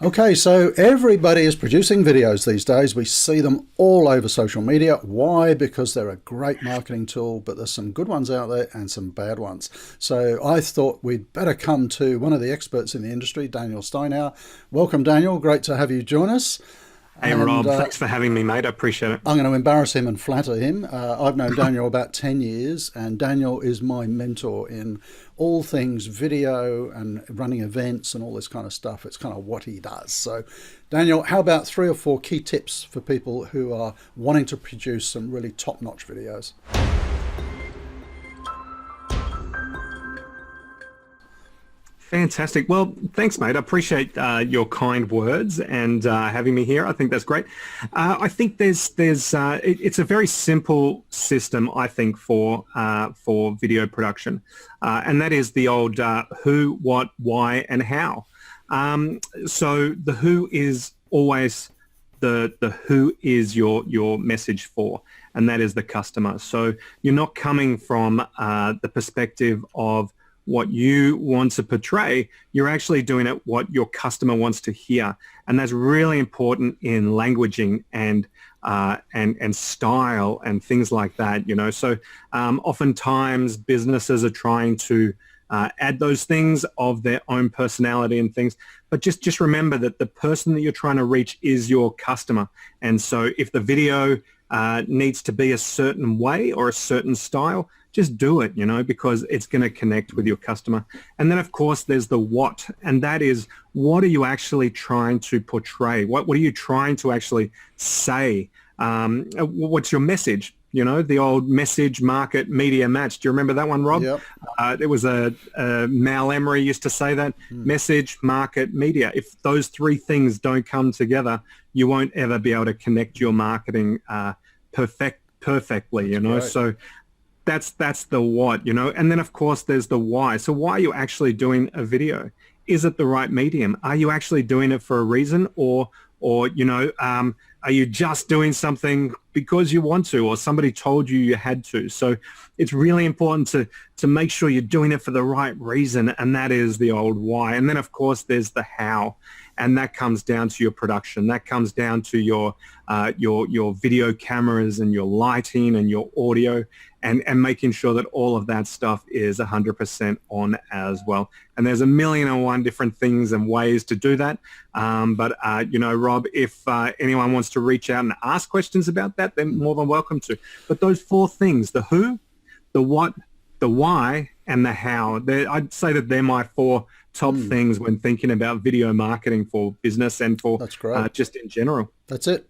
Okay, so everybody is producing videos these days. We see them all over social media. Why? Because they're a great marketing tool, but there's some good ones out there and some bad ones. So I thought we'd better come to one of the experts in the industry, Daniel Steinhauer. Welcome, Daniel. Great to have you join us. Hey, Rob, thanks for having me, mate. I appreciate it. I'm going to embarrass him and flatter him. I've known Daniel about 10 years, and Daniel is my mentor in all things video and running events and all this kind of stuff. It's kind of what he does. So, Daniel, how about 3 or 4 key tips for people who are wanting to produce some really top-notch videos? Fantastic. Well, thanks, mate. I appreciate your kind words and having me here. I think that's great. I think it's a very simple system, I think, for video production, and that is the old who, what, why, and how. So the who is always the who is your message for, and that is the customer. So you're not coming from the perspective of what you want to portray. You're actually doing it what your customer wants to hear, and that's really important in languaging and style and things like that. So oftentimes businesses are trying to add those things of their own personality and things, but just remember that the person that you're trying to reach is your customer. And so if the video needs to be a certain way or a certain style, just do it, because it's going to connect with your customer. And then, of course, there's the what, and that is, what are you actually trying to portray? What are you trying to actually say? What's your message? The old message, market, media, match. Do you remember that one, Rob? Yep. There was a Mal Emery used to say that, message, market, media. If those 3 things don't come together, you won't ever be able to connect your marketing perfectly, Right. So that's the what, and then of course there's the why. So why are you actually doing a video? Is it the right medium? Are you actually doing it for a reason, or are you just doing something because you want to, or somebody told you you had to? So it's really important to make sure you're doing it for the right reason, and that is the old why. And then of course there's the how, and that comes down to your production. That comes down to your video cameras and your lighting and your audio, and making sure that all of that stuff is 100% on as well. And there's 1,000,001 different things and ways to do that. But Rob, if anyone wants to reach out and ask questions about that, they're more than welcome to. But those 4 things, the who, the what, the why, and the how, I'd say that they're my 4 top things when thinking about video marketing for business and for That's great. just in general. That's it.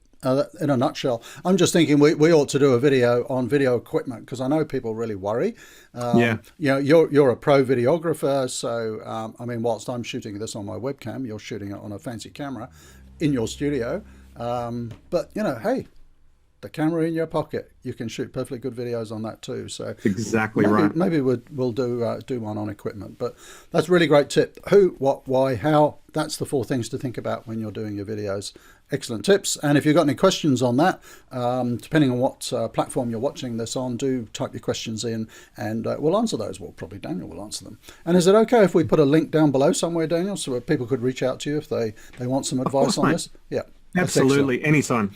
In a nutshell. I'm just thinking we ought to do a video on video equipment, because I know people really worry. Yeah. You're a pro videographer, so whilst I'm shooting this on my webcam, you're shooting it on a fancy camera in your studio. But hey, the camera in your pocket, you can shoot perfectly good videos on that too. So Exactly right. maybe we'll do one on equipment. But that's a really great tip. Who, what, why, how. That's the 4 things to think about when you're doing your videos. Excellent tips. And if you've got any questions on that, depending on what platform you're watching this on, do type your questions in, and we'll answer those. Well, probably Daniel will answer them. And is it okay if we put a link down below somewhere, Daniel, so that people could reach out to you if they want some advice on this? Yeah. Absolutely. Anytime.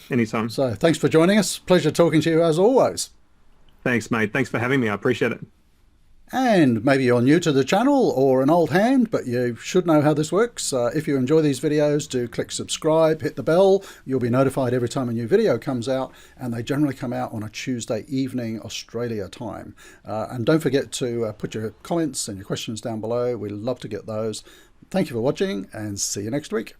So thanks for joining us. Pleasure talking to you as always. Thanks, mate. Thanks for having me. I appreciate it. And maybe you're new to the channel or an old hand, but you should know how this works. If you enjoy these videos, do click subscribe, hit the bell. You'll be notified every time a new video comes out, and they generally come out on a Tuesday evening, Australia time. And don't forget to put your comments and your questions down below. We love to get those. Thank you for watching, and see you next week.